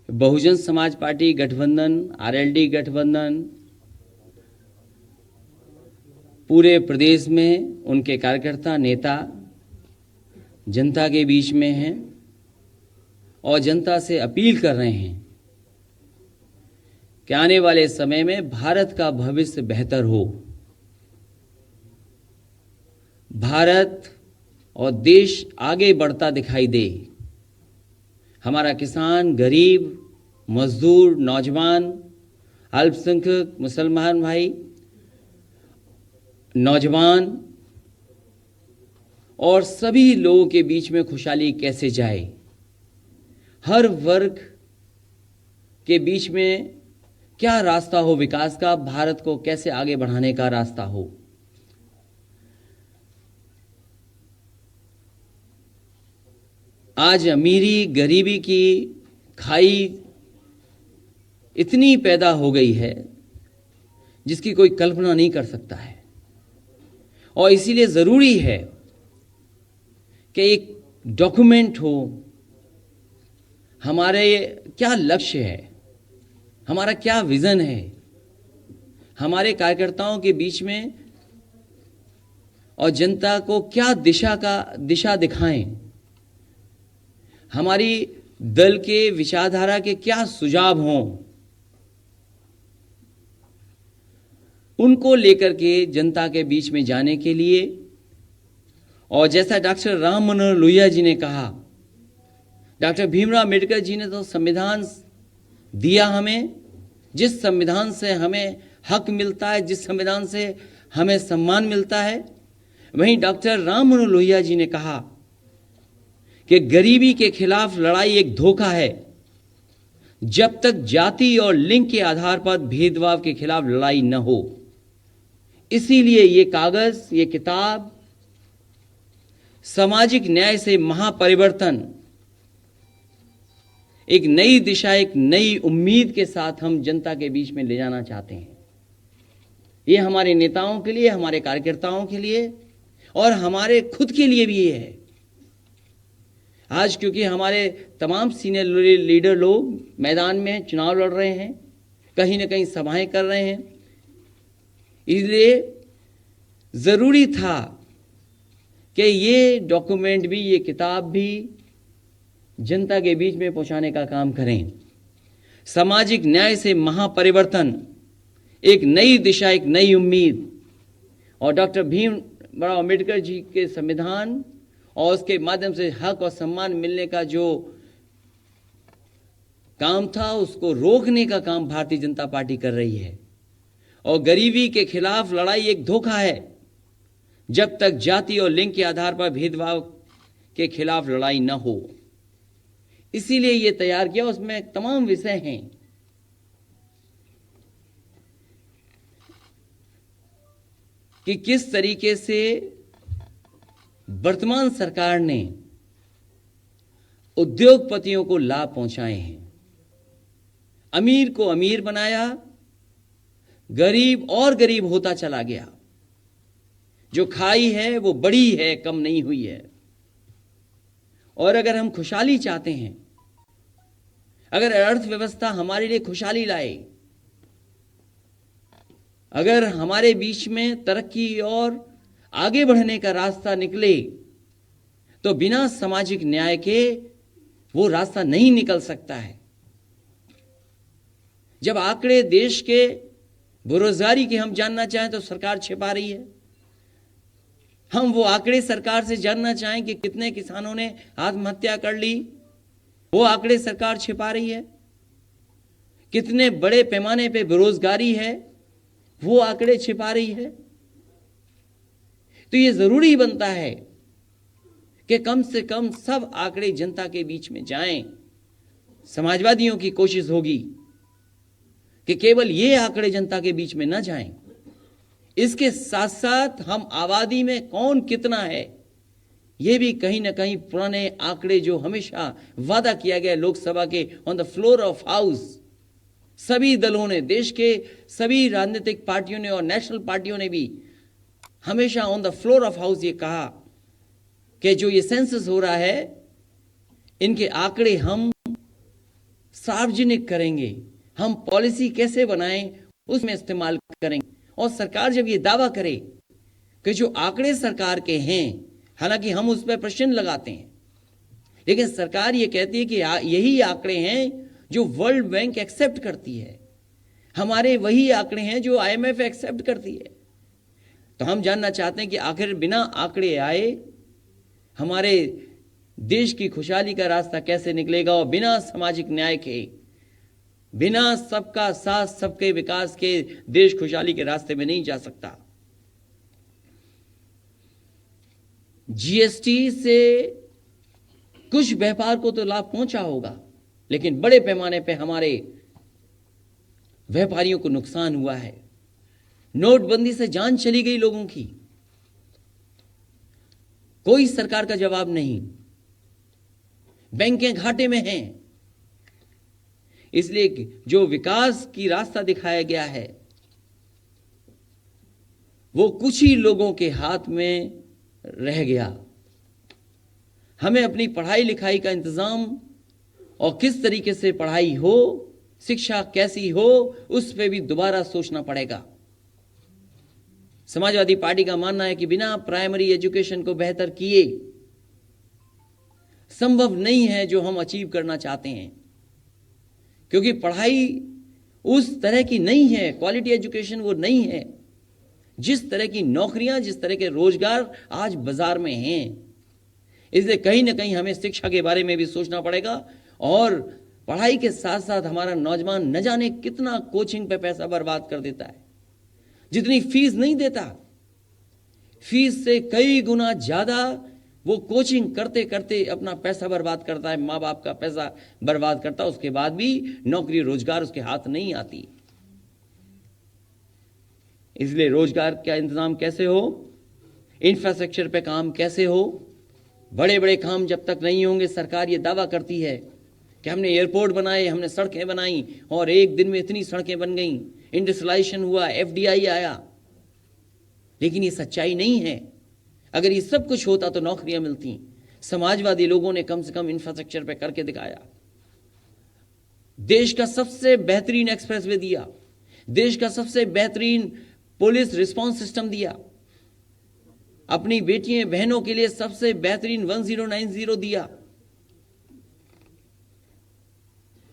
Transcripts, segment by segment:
Bahujan Samaj party गठबंधन, RLD गठबंधन पूरे प्रदेश में उनके कार्यकर्ता नेता जनता के बीच में हैं और जनता से अपील कर रहे हैं कि आने वाले समय में भारत का भविष्य बेहतर हो, भारत और देश आगे बढ़ता दिखाई दे। हमारा किसान, गरीब, मजदूर, नौजवान, अल्पसंख्यक, मुसलमान भाई, नौजवान और सभी लोगों के बीच में खुशहाली कैसे जाए, हर वर्ग के बीच में क्या रास्ता हो विकास का, भारत को कैसे आगे बढ़ाने का रास्ता हो। आज अमीरी गरीबी की खाई इतनी पैदा हो गई है जिसकी कोई कल्पना नहीं कर सकता है, और इसीलिए जरूरी है कि एक डॉक्यूमेंट हो, हमारे क्या लक्ष्य है, हमारा क्या विजन है, हमारे कार्यकर्ताओं के बीच में और जनता को क्या दिशा दिखाएं, हमारी दल के विचारधारा के क्या सुझाव हों, उनको लेकर के जनता के बीच में जाने के लिए। और जैसा डॉक्टर राम मनोहर लोहिया जी ने कहा, डॉक्टर भीमराव अम्बेडकर जी ने तो संविधान दिया हमें, जिस संविधान से हमें हक मिलता है, जिस संविधान से हमें सम्मान मिलता है, वहीं डॉक्टर राम मनोहर लोहिया जी ने कहा कि गरीबी के खिलाफ लड़ाई एक धोखा है। जब तक जाति और लिंग के आधार पर भेदभाव के खिलाफ लड़ाई न हो, इसीलिए ये कागज, ये किताब सामाजिक न्याय से महापरिवर्तन, एक नई दिशा, एक नई उम्मीद के साथ हम जनता के बीच में ले जाना चाहते हैं। ये हमारे नेताओं के लिए, हमारे कार्यकर्ताओं के लिए और हमारे खुद के लिए भी है। आज क्योंकि हमारे तमाम सीनियर लीडर लोग मैदान में चुनाव लड़ रहे हैं, कहीं ना कहीं सभाएं कर रहे हैं, इसलिए जरूरी था कि ये डॉक्यूमेंट भी, ये किताब भी जनता के बीच में पहुंचाने का काम करें। सामाजिक न्याय से महापरिवर्तन, एक नई दिशा, एक नई उम्मीद, और डॉक्टर भीमराव अम्बेडकर जी के संविधान और उसके माध्यम से हक और सम्मान मिलने का जो काम था, उसको रोकने का काम भारतीय जनता पार्टी कर रही है। और गरीबी के खिलाफ लड़ाई एक धोखा है। जब तक जाति और लिंग के आधार पर भेदभाव के खिलाफ लड़ाई न हो, इसीलिए ये तैयार किया। उसमें तमाम विषय हैं। कि किस तरीके से वर्तमान सरकार ने उद्योगपतियों को लाभ पहुंचाए हैं, अमीर को अमीर बनाया, गरीब और गरीब होता चला गया। जो खाई है वो बड़ी है, कम नहीं हुई है। और अगर हम खुशहाली चाहते हैं, अगर अर्थव्यवस्था हमारे लिए खुशहाली लाए, अगर हमारे बीच में तरक्की और आगे बढ़ने का रास्ता निकले, तो बिना सामाजिक न्याय के वो रास्ता नहीं निकल सकता है। जब आंकड़े देश के बेरोजगारी के हम जानना चाहें तो सरकार छिपा रही है। हम वो आंकड़े सरकार से जानना चाहें कि कितने किसानों ने आत्महत्या कर ली, वो आंकड़े सरकार छिपा रही है। कितने बड़े पैमाने पे बेरोजगारी है, वो आंकड़े छिपा रही है। तो ये जरूरी बनता है कि कम से कम सब आंकड़े जनता के बीच में जाएं। समाजवादियों की कोशिश होगी कि केवल ये आंकड़े जनता के बीच में न जाएं, इसके साथ साथ हम आबादी में कौन कितना है, ये भी कहीं ना कहीं पुराने आंकड़े जो हमेशा वादा किया गया लोकसभा के on the floor of house, सभी दलों ने, देश के सभी राजनीतिक पार्टियों ने और नेशनल पार्टियों ने भी हमेशा on the floor of house ये कहा कि जो ये सेंसस हो रहा है, इनके आंकड़े हम सार्वजनिक करेंगे, हम पॉलिसी कैसे बनाएं उसमें इस्तेमाल करेंगे। और सरकार जब ये दावा करे कि जो आंकड़े सरकार के हैं, हालांकि हम उस पर प्रश्न लगाते हैं, लेकिन सरकार ये कहती है कि यही आंकड़े हैं जो वर्ल्ड बैंक एक्सेप्ट करती है, हमारे वही आंकड़े हैं जो IMF एक्सेप्ट करती है। तो हम जानना चाहते हैं कि आखिर बिना आंकड़े आए हमारे देश की खुशहाली का रास्ता कैसे निकलेगा, और बिना सामाजिक न्याय के, बिना सबका साथ सबके विकास के देश खुशहाली के रास्ते में नहीं जा सकता। GST से कुछ व्यापार को तो लाभ पहुंचा होगा, लेकिन बड़े पैमाने पे हमारे व्यापारियों को नुकसान हुआ है। नोटबंदी से जान चली गई लोगों की, कोई सरकार का जवाब नहीं, बैंकें घाटे में हैं। इसलिए जो विकास की रास्ता दिखाया गया है वो कुछ ही लोगों के हाथ में रह गया। हमें अपनी पढ़ाई लिखाई का इंतजाम और किस तरीके से पढ़ाई हो, शिक्षा कैसी हो, उस पर भी दोबारा सोचना पड़ेगा। समाजवादी पार्टी का मानना है कि बिना प्राइमरी एजुकेशन को बेहतर किए संभव नहीं है जो हम अचीव करना चाहते हैं, क्योंकि पढ़ाई उस तरह की नहीं है, क्वालिटी एजुकेशन वो नहीं है। जिस तरह की नौकरियां, जिस तरह के रोजगार आज बाजार में हैं, इसलिए कहीं ना कहीं हमें शिक्षा के बारे में भी सोचना पड़ेगा। और पढ़ाई के साथ साथ हमारा नौजवान न जाने कितना कोचिंग पे पैसा बर्बाद कर देता है, जितनी फीस नहीं देता, फीस से कई गुना ज्यादा वो कोचिंग करते करते अपना पैसा बर्बाद करता है, माँ बाप का पैसा बर्बाद करता है, उसके बाद भी नौकरी रोजगार उसके हाथ नहीं आती। इसलिए रोजगार का इंतजाम कैसे हो, इंफ्रास्ट्रक्चर पे काम कैसे हो, बड़े बड़े काम जब तक नहीं होंगे, सरकार ये दावा करती है कि हमने एयरपोर्ट बनाए, हमने सड़कें बनाई, और एक दिन में इतनी सड़कें बन गई, इंडस्ट्रियलाइजेशन हुआ, FDI आया, लेकिन ये सच्चाई नहीं है। अगर ये सब कुछ होता तो नौकरियां मिलती। समाजवादी लोगों ने कम से कम इंफ्रास्ट्रक्चर पे करके दिखाया। देश का सबसे बेहतरीन एक्सप्रेसवे दिया, देश का सबसे बेहतरीन पुलिस रिस्पांस सिस्टम दिया, अपनी बेटियों बहनों के लिए सबसे बेहतरीन 1090 दिया,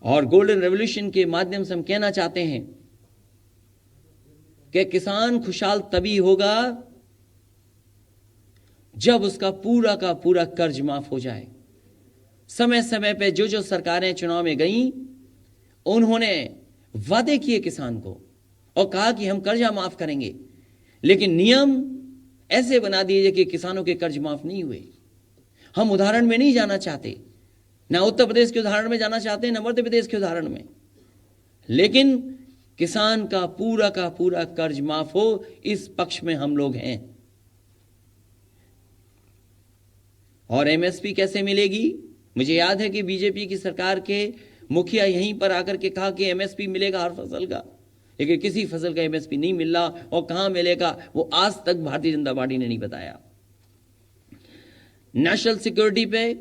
और गोल्डन रेवोल्यूशन के माध्यम से हम कहना चाहते हैं कि किसान खुशहाल तभी होगा जब उसका पूरा का पूरा कर्ज माफ हो जाए। समय समय पे जो जो सरकारें चुनाव में गईं, उन्होंने वादे किए किसान को और कहा कि हम कर्जा माफ करेंगे, लेकिन नियम ऐसे बना दिए कि किसानों के कर्ज माफ नहीं हुए। हम उदाहरण में नहीं जाना चाहते, ना उत्तर प्रदेश के उदाहरण में जाना चाहते हैं, ना मध्य प्रदेश के उदाहरण में, लेकिन किसान का पूरा कर्ज माफ हो, इस पक्ष में हम लोग हैं। और MSP कैसे मिलेगी? मुझे याद है कि बीजेपी की सरकार के मुखिया यहीं पर आकर के कहा कि MSP मिलेगा हर फसल का, लेकिन किसी फसल का MSP नहीं मिल रहा, और कहां मिलेगा वो आज तक भारतीय जनता पार्टी ने नहीं बताया। नेशनल सिक्योरिटी पे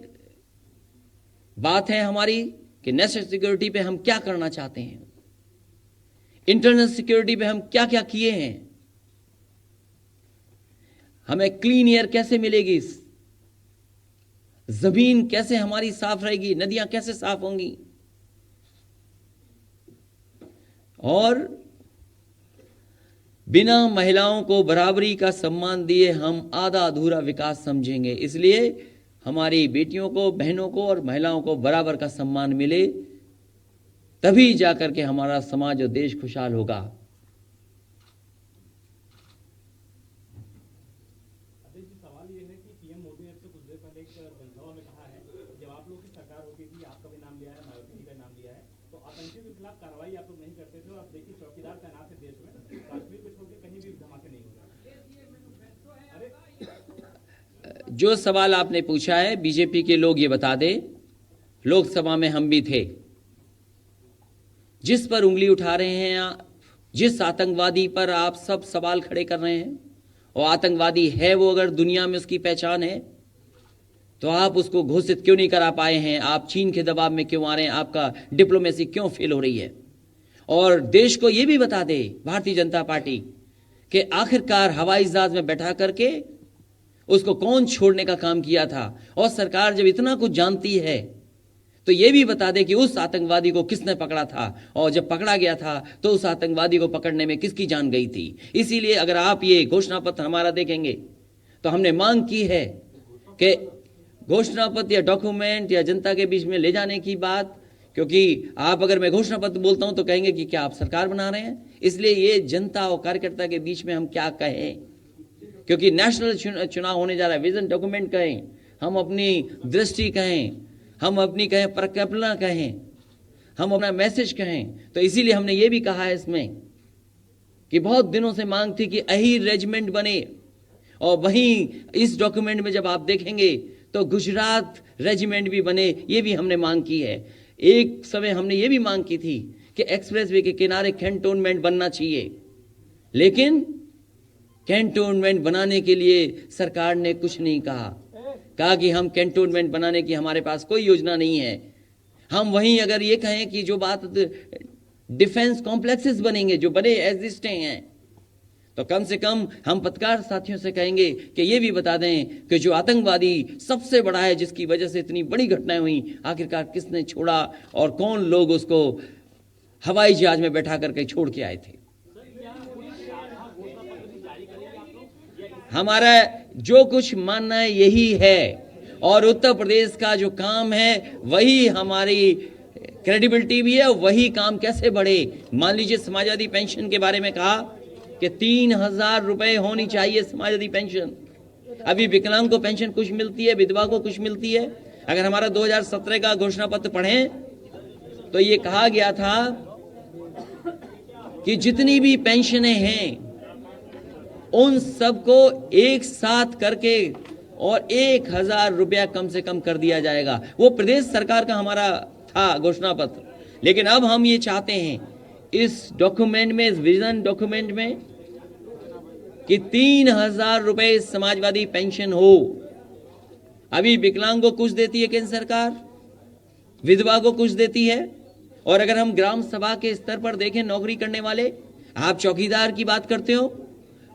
बात है हमारी कि नेशनल सिक्योरिटी पे हम क्या करना चाहते हैं, इंटरनल सिक्योरिटी पे हम क्या क्या किए हैं, हमें क्लीन एयर कैसे मिलेगी, जमीन कैसे हमारी साफ रहेगी, नदियां कैसे साफ होंगी, और बिना महिलाओं को बराबरी का सम्मान दिए हम आधा अधूरा विकास समझेंगे। इसलिए हमारी बेटियों को, बहनों को और महिलाओं को बराबर का सम्मान मिले, तभी जाकर के हमारा समाज और देश खुशहाल होगा। सवाल ये है कि PM मोदी ने कुछ देर पहले एक जनसभा में कहा है, जब आप लोग की सरकार होती थी, आपका भी नाम लिया है, मायावती जी का नाम लिया है, तो आतंकियों के खिलाफ कार्रवाई आप लोग नहीं करते थे, और आप देखिए चौकीदार तैनात है देश में, कश्मीर को छोड़ के कहीं भी धमाके नहीं हो रहे। जो सवाल आपने पूछा है, बीजेपी के लोग ये बता दें, लोकसभा में हम भी थे, जिस पर उंगली उठा रहे हैं, जिस आतंकवादी पर आप सब सवाल खड़े कर रहे हैं, और आतंकवादी है वो, अगर दुनिया में उसकी पहचान है, तो आप उसको घोषित क्यों नहीं करा पाए हैं? आप चीन के दबाव में क्यों आ रहे हैं? आपका डिप्लोमेसी क्यों फेल हो रही है? और देश को यह भी बता दे भारतीय जनता पार्टी कि आखिरकार हवाई जहाज में बैठा करके उसको कौन छोड़ने का काम किया था। और सरकार जब इतना कुछ जानती है तो यह भी बता दे कि उस आतंकवादी को किसने पकड़ा था, और जब पकड़ा गया था तो उस आतंकवादी को पकड़ने में किसकी जान गई थी। इसीलिए अगर आप ये घोषणा पत्र हमारा देखेंगे तो हमने मांग की है कि घोषणा पत्र या डॉक्यूमेंट या जनता के बीच में ले जाने की बात, क्योंकि आप अगर मैं घोषणा पत्र बोलता हूं तो कहेंगे कि क्या आप सरकार बना रहे हैं। इसलिए ये जनता और कार्यकर्ता के बीच में हम क्या कहें, क्योंकि नेशनल चुनाव होने जा रहा है। विजन डॉक्यूमेंट कहें, हम अपनी दृष्टि कहें, हम अपनी कहें परिकल्पना कहें, हम अपना मैसेज कहें। तो इसीलिए हमने ये भी कहा है इसमें कि बहुत दिनों से मांग थी कि अहीर रेजिमेंट बने, और वहीं इस डॉक्यूमेंट में जब आप देखेंगे तो गुजरात रेजिमेंट भी बने। ये भी हमने मांग की है। एक समय हमने ये भी मांग की थी कि एक्सप्रेसवे के किनारे कैंटोनमेंट बनना चाहिए, लेकिन कैंटोनमेंट बनाने के लिए सरकार ने कुछ नहीं कहा कि हम कैंटोनमेंट बनाने की हमारे पास कोई योजना नहीं है। हम वहीं अगर ये कहें कि जो बात डिफेंस कॉम्प्लेक्सेस बनेंगे, जो बड़े एग्जिस्टिंग हैं, तो कम से कम हम पत्रकार साथियों से कहेंगे कि ये भी बता दें कि जो आतंकवादी सबसे बड़ा है, जिसकी वजह से इतनी बड़ी घटनाएं हुई, आखिरकार किसने छोड़ा और कौन लोग उसको हवाई जहाज में बैठा करके छोड़ के आए थे। हमारा जो कुछ मानना है यही है, और उत्तर प्रदेश का जो काम है वही हमारी क्रेडिबिलिटी भी है, वही काम कैसे बढ़े। मान लीजिए समाजवादी पेंशन के बारे में कहा कि 3,000 रुपए होनी चाहिए समाजवादी पेंशन। अभी विकलांग को पेंशन कुछ मिलती है, विधवा को कुछ मिलती है। अगर हमारा 2017 का घोषणा पत्र पढ़ें तो ये कहा गया था कि जितनी भी पेंशनें हैं उन सबको एक साथ करके और 1,000 रुपया कम से कम कर दिया जाएगा। वो प्रदेश सरकार का हमारा था घोषणा पत्र, लेकिन अब हम ये चाहते हैं इस डॉक्यूमेंट में, इस विजन डॉक्यूमेंट में, कि 3,000 रुपए समाजवादी पेंशन हो। अभी विकलांग को कुछ देती है केंद्र सरकार, विधवा को कुछ देती है, और अगर हम ग्राम सभा के स्तर पर देखें नौकरी करने वाले, आप चौकीदार की बात करते हो,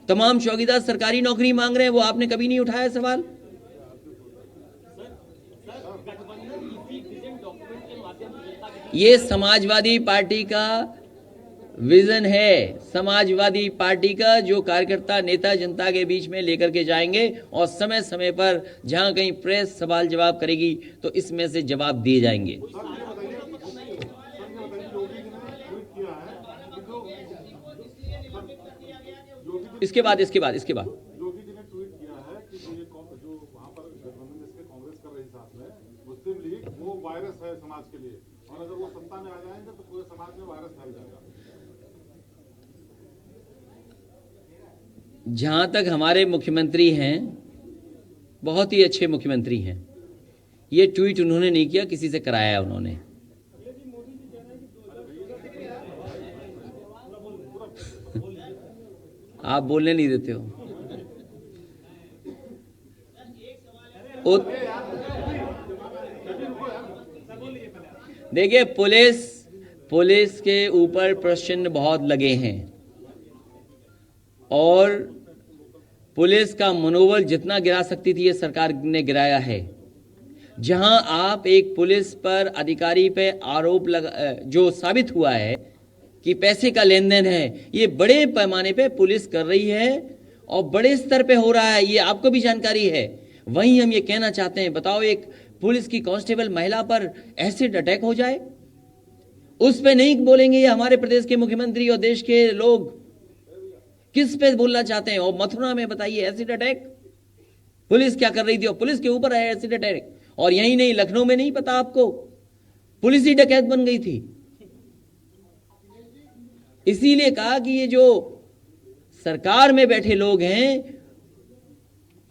तमाम चौकीदार सरकारी नौकरी मांग रहे हैं, वो आपने कभी नहीं उठाया सवाल। ये समाजवादी पार्टी का विजन है, समाजवादी पार्टी का, जो कार्यकर्ता नेता जनता के बीच में लेकर के जाएंगे, और समय समय पर जहां कहीं प्रेस सवाल जवाब करेगी तो इसमें से जवाब दिए जाएंगे। इसके बाद योगी जी ने ट्वीट किया है कि जो वहां पर गठबंधन जिसके कांग्रेस कर रही साथ में मुस्लिम लीग, वो वायरस है समाज के लिए, और अगर वो सत्ता में आ जाएंगे तो पूरे समाज में वायरस फैल जाएगा। जहां तक हमारे मुख्यमंत्री हैं, बहुत ही अच्छे मुख्यमंत्री हैं। ये ट्वीट उन्होंने नहीं किया, किसी से कराया उन्होंने। आप बोलने नहीं देते हो। देखिए, पुलिस के ऊपर प्रश्न बहुत लगे हैं, और पुलिस का मनोबल जितना गिरा सकती थी ये सरकार ने गिराया है। जहां आप एक पुलिस पर अधिकारी पे आरोप जो साबित हुआ है कि पैसे का लेन देन है, ये बड़े पैमाने पे पुलिस कर रही है और बड़े स्तर पे हो रहा है, ये आपको भी जानकारी है। वहीं हम ये कहना चाहते हैं, बताओ एक पुलिस की कांस्टेबल महिला पर एसिड अटैक हो जाए, उस पे नहीं बोलेंगे ये हमारे प्रदेश के मुख्यमंत्री और देश के लोग? किस पे बोलना चाहते हैं? और मथुरा में बताइए एसिड अटैक, पुलिस क्या कर रही थी, और पुलिस के ऊपर है एसिड अटैक। और यही नहीं, लखनऊ में नहीं पता आपको, पुलिस ही डकैत बन गई थी। इसीलिए कहा कि ये जो सरकार में बैठे लोग हैं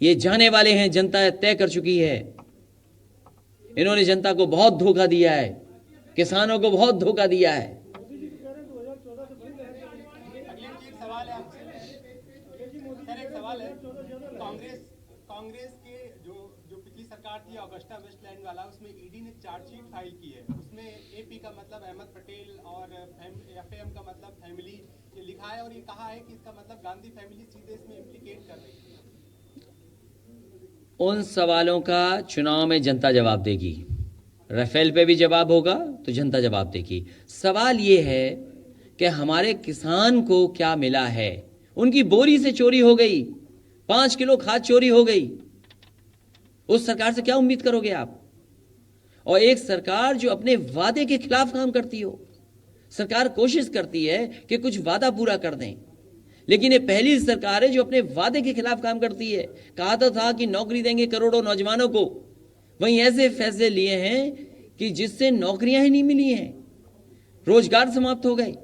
ये जाने वाले हैं, जनता तय कर चुकी है। इन्होंने जनता को बहुत धोखा दिया है, किसानों को बहुत धोखा दिया है। कांग्रेस के जो पिछली सरकार थी ऑगस्टा वेस्टलैंड वाला, उसमें ईडी ने चार्जशीट फाइल की है। उसमें एपी का मतलब अहमद पटेल और एफएम का मतलब फैमिली ये लिखा है, और ये कहा है कि इसका मतलब गांधी फैमिली सीधे इसमें इम्प्लीकेट कर रही है। उन सवालों का चुनाव में जनता जवाब देगी। राफेल पे भी जवाब होगा तो जनता जवाब देगी। सवाल ये है कि हमारे किसान को क्या मिला है। उनकी बोरी से चोरी हो गई, 5 किलो खाद चोरी हो गई। उस सरकार से क्या उम्मीद करोगे आप? और एक सरकार जो अपने वादे के खिलाफ काम करती हो। सरकार कोशिश करती है कि कुछ वादा पूरा कर दें, लेकिन ये पहली सरकार है जो अपने वादे के खिलाफ काम करती है। कहा तो था कि नौकरी देंगे करोड़ों नौजवानों को, वहीं ऐसे फैसले लिए हैं कि जिससे नौकरियां ही नहीं मिली हैं, रोजगार समाप्त हो गए।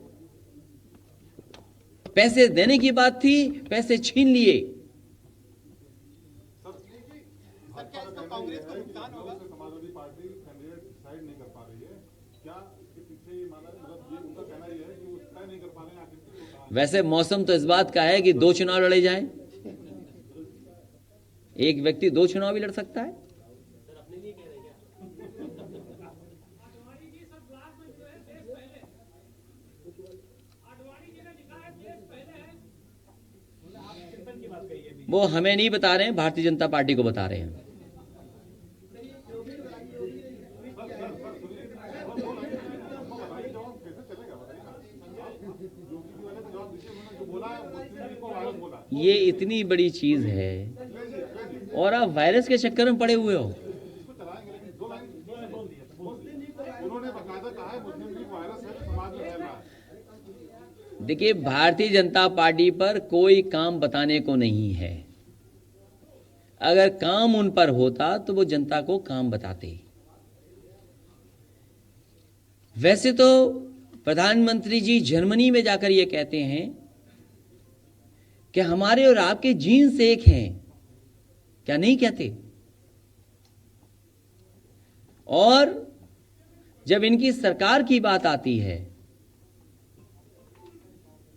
पैसे देने की बात थी, पैसे छीन लिए। कांग्रेस को नुकसान होगा। समाजवादी पार्टी कैंडिडेट डिसाइड नहीं कर पा रही है क्या? इसके पीछे मतलब ये उनका कहना ये है कि वो तय नहीं कर पा रहे हैं आखिर। वैसे मौसम तो इस बात का है कि 2 चुनाव लड़े जाएं। एक व्यक्ति 2 चुनाव भी लड़ सकता है। वो हमें नहीं बता रहे हैं, भारतीय जनता पार्टी को बता रहे हैं। ये इतनी बड़ी चीज है और आप वायरस के चक्कर में पड़े हुए हो। देखिए, भारतीय जनता पार्टी पर कोई काम बताने को नहीं है। अगर काम उन पर होता तो वो जनता को काम बताते। वैसे तो प्रधानमंत्री जी जर्मनी में जाकर ये कहते हैं कि हमारे और आपके जीन्स एक हैं, क्या नहीं कहते? और जब इनकी सरकार की बात आती है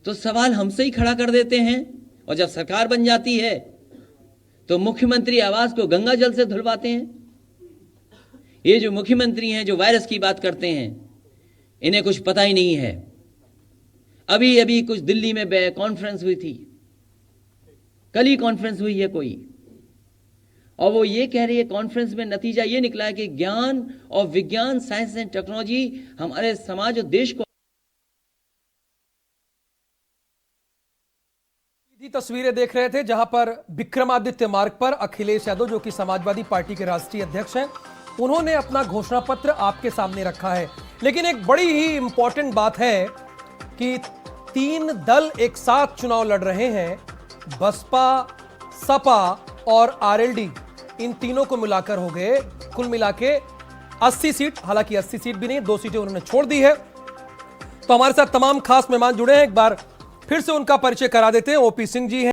तो सवाल हमसे ही खड़ा कर देते हैं, और जब सरकार बन जाती है तो मुख्यमंत्री आवास को गंगा जल से धुलवाते हैं। ये जो मुख्यमंत्री हैं जो वायरस की बात करते हैं, इन्हें कुछ पता ही नहीं है। अभी अभी कुछ दिल्ली में कॉन्फ्रेंस हुई थी, कल ही कॉन्फ्रेंस हुई है कोई, और वो ये कह रही है कॉन्फ्रेंस में नतीजा ये निकला है कि ज्ञान और विज्ञान, साइंस एंड टेक्नोलॉजी हमारे समाज और देश को। तस्वीरें देख रहे थे जहां पर विक्रमादित्य मार्ग पर अखिलेश यादव, जो कि समाजवादी पार्टी के राष्ट्रीय अध्यक्ष हैं, उन्होंने अपना घोषणा पत्र आपके सामने रखा है। लेकिन एक बड़ी ही इंपॉर्टेंट बात है कि 3 दल एक साथ चुनाव लड़ रहे हैं। बसपा, सपा और आरएलडी, इन तीनों को मिलाकर हो गए कुल मिला के 80 सीट। हालांकि 80 सीट भी नहीं, 2 सीटें उन्होंने छोड़ दी है। तो हमारे साथ तमाम खास मेहमान जुड़े हैं, एक बार फिर से उनका परिचय करा देते हैं। ओपी सिंह जी हैं।